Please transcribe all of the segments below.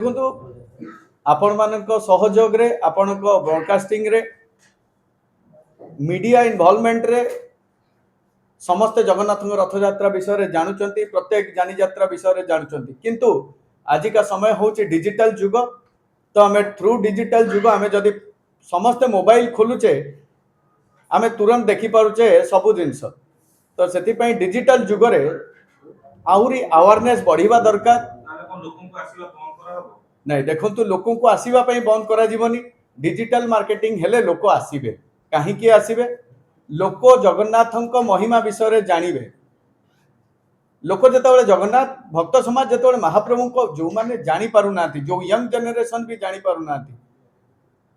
ଦେଖନ୍ତୁ ଆପଣମାନଙ୍କ ସହଯୋଗରେ ଆପଣଙ୍କ ବ୍ରଡକାଷ୍ଟିଂରେ मीडिया इनवॉल्वमेंट रे समस्ते जगन्नाथ रथयात्रा विषय जानुचंती प्रत्येक जानी यात्रा विषय जानुचंती किंतु आजिका समय होची डिजिटल जुग तो आम थ्रू डिजिटल जुग आम जदि समस्ते मोबाइल खोलुचे आम तुरंत देखि पारुचे सबु जिनस तो से डिजिटल जुगरे आहुरी अवेयरनेस बढ़िबा दरकार नहीं देखंतु लोकों को आसीबा पई बंद करा जीवनी डिजिटल मार्केटिंग हेले लोक आसीबे कहीं आसीबे लोक जगन्नाथ महिमा विषय जानवे लोक जो जगन्नाथ भक्त समाज जो महाप्रभु को जो मैंने जापर ना जो यंग जेनेरेशन भी जापर ना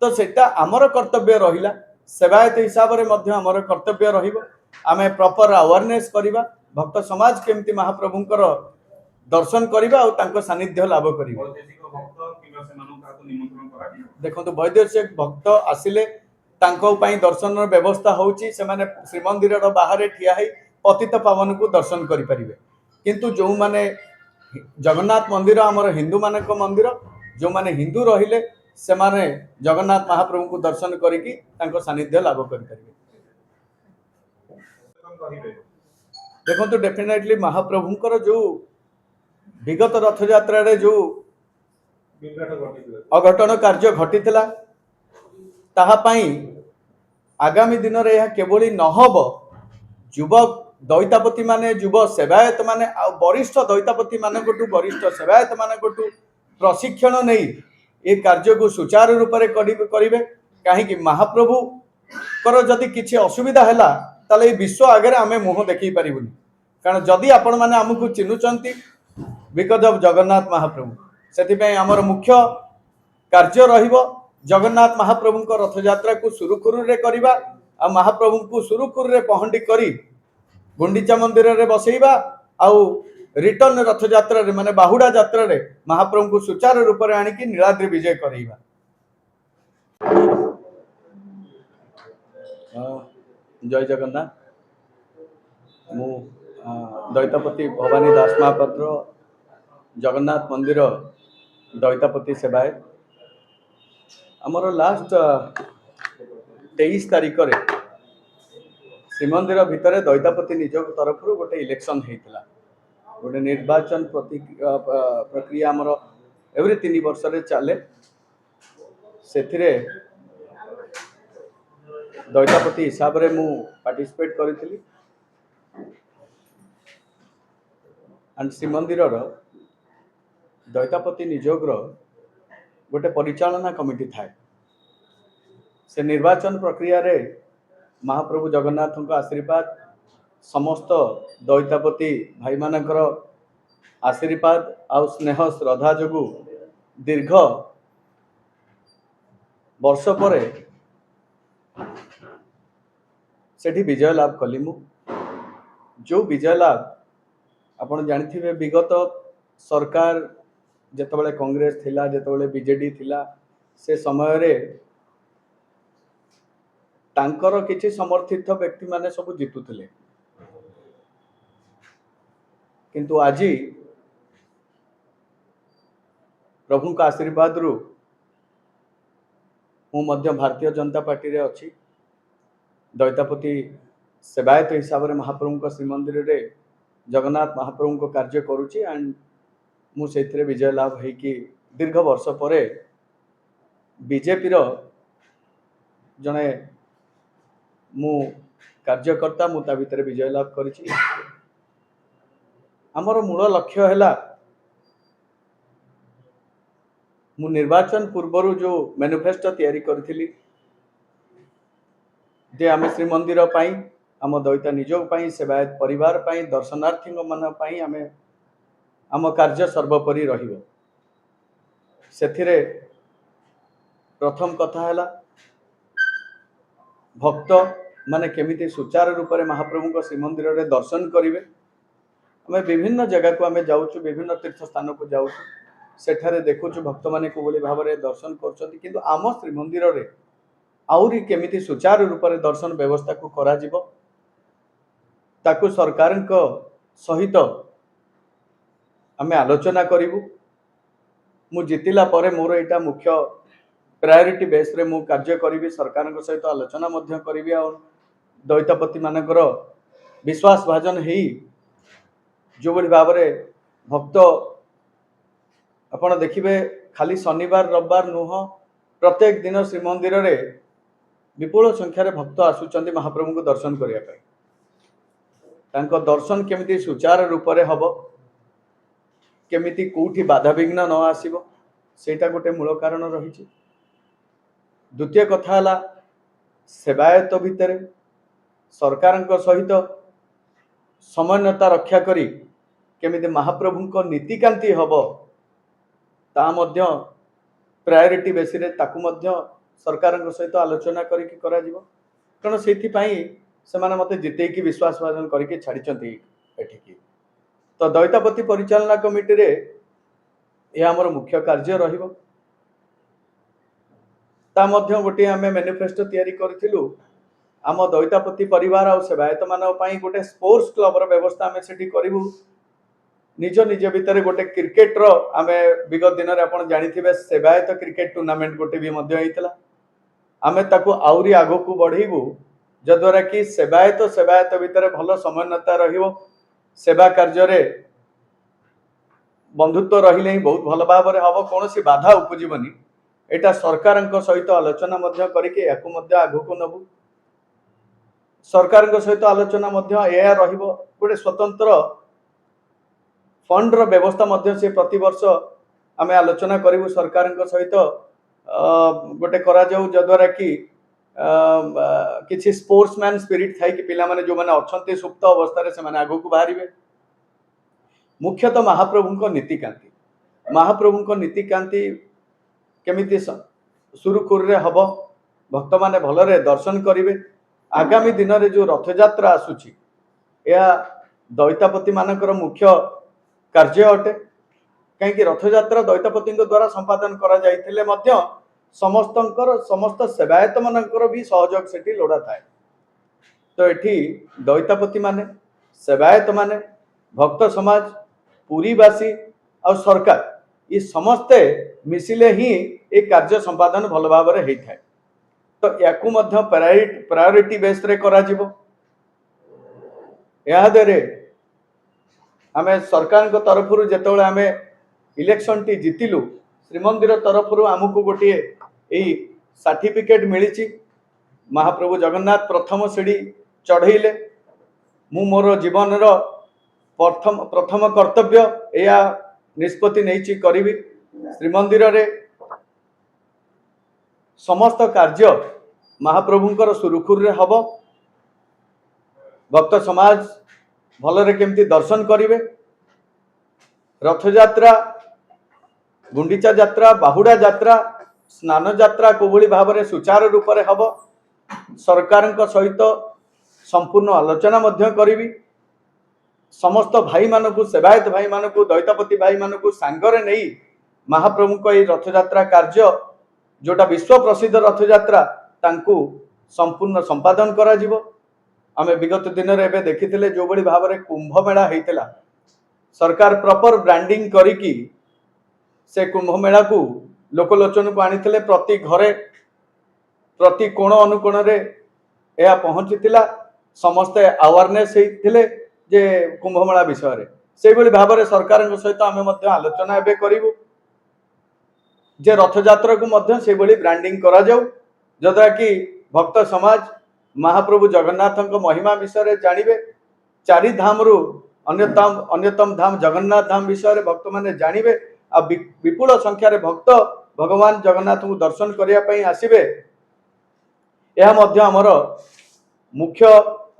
तो सेटा आमर कर्तव्य रहिला सेवायत हिसाब से आमर कर्तव्य रमें प्रॉपर अवेयरनेस करवा भक्त समाज केमती महाप्रभुंकर दर्शन करवा और सानिध्य लाभ करवा देखो वैदेशिक भक्त आसिले दर्शन व्यवस्था होची श्रीमंदिर बाहर ठिया पतित पावन को दर्शन करें किंतु जो माने जगन्नाथ मंदिर आमर हिंदू मान मंदिर जो माने हिंदू रहिले से माने जगन्नाथ महाप्रभु को दर्शन करके सानिध्य लाभ करें देखो तो डेफिनेटली महाप्रभुंकर जो विगत रथ यात्रा रे जो अघटन कार्य घटी आगामी दिन में यह केवल नहब युवक दैतापति माने युव सेवायत माने वरिष्ठ दैतापति मानक वरिष्ठ सेवायत मानक प्रशिक्षण नहीं ये कार्य को सुचारू रूप से करेंगे कहीं महाप्रभु कर जदि किसी असुविधा है ताले विश्व आगे आम मुह देखी पारूनी कारण जदि आपण मैंने आमको चिन्हुंट बिकज ऑफ जगन्नाथ महाप्रभु से आमर मुख्य कार्य रहिबो जगन्नाथ महाप्रभु को रथ यात्रा को सुरुखुरु रे करवा आ महाप्रभु को सुरुखुरु रे पहंडी करी गुंडीचा मंदिर रे बसैबा आउ रिटर्न रथ यात्रा रे माने बाहुडा यात्रा रे महाप्रभु को सुचारू रूप से आनिकी नीलाद्रि विजय करैबा। जय जगन्नाथ मु दैतापति भवानी दास महापात्र जगन्नाथ मंदिर दैतापति सेवायत आमर लास्ट 23 तारीख रे श्रीमंदिर भितर दैतापति निजोग तरफ गोटे इलेक्शन होता गोटे निर्वाचन प्रक्रिया आमर एवरी 3 वर्ष रे चले से दैतापति हिसाब रे मु पार्टिसिपेट करी एंड श्रीमंदिर दैतापति निजोग गोटे परिचालना कमिटी थाए से निर्वाचन प्रक्रिया रे महाप्रभु जगन्नाथ का आशीर्वाद समस्त दैतापति भाई मानकर आशीर्वाद आउ स्नेह श्रद्धा जोगु दीर्घ वर्ष पर सेठी विजय लाभ कली मु जो विजय लाभ आपण जानिथिबे विगत सरकार जेतबेले कांग्रेस थिला जेतबेले बीजेडी थिला से समय रे तांकर किछि समर्थित व्यक्ति माने सब जितुथिले किंतु आजी प्रभु का आशीर्वाद रु मु मध्य भारतीय जनता पार्टी रे अछि दैतापति सेवायत हिसाब रे महाप्रभु का श्रीमंदिर रे जगन्नाथ महाप्रभु को कार्य करुछि एंड मु सेथिरे विजय लाभ है कि दीर्घ वर्ष पर बीजेपी रो जने मु कार्यकर्ता मु ता भितर विजय लाभ करिछि आमर मूल लक्ष्य हैला मु निर्वाचन पूर्व जो मैनिफेस्टो तैयारी करथिली जे आम श्रीमंदिर पाई आम दैता निजोग पाई सेवायत परिवार पाई दर्शनार्थी मन पाई आमे आम कार्य सर्वोपरि रहिबो सेथिरे प्रथम कथा हैला भक्त माने केमिति सुचारू रूप से महाप्रभु को श्रीमंदिर रे दर्शन करिवे आम विभिन्न जगह को आम जाऊँ विभिन्न तीर्थ स्थान को जाऊँ सेठारे देखुछु भक्त माने को बोली भाव में दर्शन करछंती किंतु आम श्रीमंदिर रे आउरी केमिति सुचारू रूप से दर्शन व्यवस्था को करा जिवो ताकू सरकार सहित आम आलोचना करूँ मु जितिला परे मोर एटा मुख्य प्रायोरिटी बेस रे मु कार्य करी सरकार सहित आलोचना करी आ दैतापति मानकर विश्वास भाजन ही जो बड़ी भाव में भक्त आपण देखिए खाली शनिवार रविवार नुह प्रत्येक दिन श्रीमंदिर रे विपुल संख्यार भक्त आसुचंदी महाप्रभु को दर्शन करने तांको दर्शन केमिति सुचार रूप से हम केमिति कोठी बाधा विघ्न न आसीबो सेटा गोटे मूल कारण रही। द्वितीय कथा है सेवायत भितर सरकार सहित समन्वयता रक्षा करी केमिति महाप्रभु नीतिकांति हम ता मध्य प्रायोरिटी बेसी रे ताकू मध्य सरकार सहित आलोचना करिकी करा जिवो कारण से मते जितेकी विश्वास भाजन करके छाड़ी एठिकी तो दैतापति परिचालना कमिटी रे यह आमर मुख्य कार्य रहिबो। ता मध्य गोटे आमे मैनिफेस्टो तैयारी करथिलु आम दैतापति परिवार आ सेवायत मान पई गोटे स्पोर्ट्स क्लब रो व्यवस्था आमे सेठी करिवु। निज निज भितर गोटे क्रिकेट रो आमे विगत दिन रे आपण जानिथिबे सेवायत क्रिकेट टूर्नामेंट गोटे भी मध्य हेइतला आमे ताकू आउरी आगो को बढ़ेबु जद्वारा कि सेवायत भितर भल समन्वयता रहिबो सेवा कार्य रे बंधुत्व रहिले ही बहुत भल भाव में हम कौन सी बाधा उपजीवनी एटा सरकार सहित आलोचना करके याकू मध्य आगो को नबु। सरकार सहित आलोचना रहिबो गोटे स्वतंत्र फंड रो व्यवस्था मध्य से प्रति वर्ष आमे आलोचना करिवु सरकार सहित गोटे करा जाऊ जद्वारा कि किसी स्पोर्ट्समैन स्पिरिट थाई कि पिला माने जो माने अछंती सुप्त अवस्था रे से माने आगो को बाहरिबे। मुख्यतः महाप्रभु नीतिकांति केमिति सुरुखुर रे हब भक्त माने भलरे दर्शन करिवे। आगामी दिन रे जो रथ यात्रा आसुची या दैतापति मानकर मुख्य कार्य अटे कहीं रथ यात्रा दैतापति द्वारा संपादन करा जाइथिले मध्य समस्त सेवायत मानकर भी सहयोग सेठी लोड़ा थाए। तो एठी दैतापति माने सेवायत माने भक्त समाज पुरीवासी और सरकार ये समस्ते मिसिले ही एक कार्य संपादन भल भाव में होता है। तो याकू मध्य प्रायोरिटी बेस रे करा जिवो। या देरे आमे सरकार को तरफ जेतोले आमे इलेक्शन टी जितिलु श्रीमंदिर तरफ आमको गोटे यही सर्टिफिकेट मिली महाप्रभु जगन्नाथ प्रथम सीढ़ी चढ़ेले मु मोर जीवन रो प्रथम कर्तव्य या निष्पत्ति नहीं करी श्रीमंदिर रे समस्त कार्य महाप्रभुंकर सुरुखुर रे हब भक्त समाज भलरे केमती दर्शन करिवे। रथ यात्रा गुंडीचा यात्रा बाहुड़ा यात्रा स्नान यात्रा कोभली भाव में सुचारू रूप से हब सरकार सहित संपूर्ण आलोचना करी समस्त भाई मानकु सेवायत भाई मानकु दैतापति भाई मानकु सांगरे नहीं महाप्रभु को ये रथ यात्रा कार्य जोटा विश्व प्रसिद्ध रथ यात्रा तांकु संपूर्ण संपादन करा जिवो। आमे विगत दिन रे एबे देखिथिले जो बड़ी भाव में कुंभ मेला हेइतला सरकार प्रॉपर ब्रांडिंग करिकी से कुंभ मेला को लोकलोचन को आनी प्रति घरे प्रति कोण अनुकोण रे यह पहुंची समस्ते अवेयरनेस होते जे कुंभमेला विषय रे से बड़ी भाव में सरकार सहित आम आलोचना एवं करूँ जे रथ यात्रा को मध्य से बड़ी ब्रांडिंग करा जाऊ जद्वारा कि भक्त समाज महाप्रभु जगन्नाथ महिमा विषय जानवे। चारि धाम रु अन्यतम धाम जगन्नाथ धाम विषय भक्त माने जानवे आ विपुल संख्यार भक्त भगवान जगन्नाथ को दर्शन करने आसवे। यह मध्य आमर मुख्य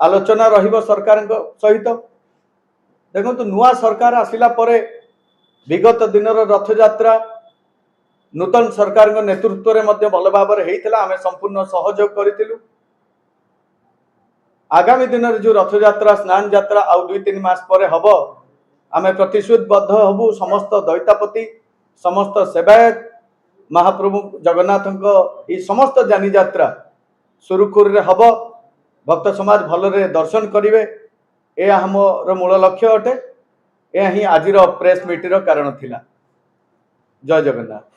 आलोचना रहिबो सरकार सहित। देखो नुआ सरकार आसिला परे विगत दिन रथ यात्रा नूतन सरकार नेतृत्व रे मध्य भल भाव में होता आम संपूर्ण सहयोग करूँ। आगामी दिन जो रथ यात्रा स्नान यात्रा आउ 2-3 मास पर हम आम प्रतिश्रुतबद्ध हबु समस्त दैतापति समस्त सेवायत महाप्रभु जगन्नाथ ये समस्त जानी यात्रा सुरुखुर रे हब भक्त समाज भलरे दर्शन करिवे। यह हमर मूल लक्ष्य अटे। यह ही आज प्रेस मीटर कारण थिला। ଜୟ ଜଗନ୍ନାଥ।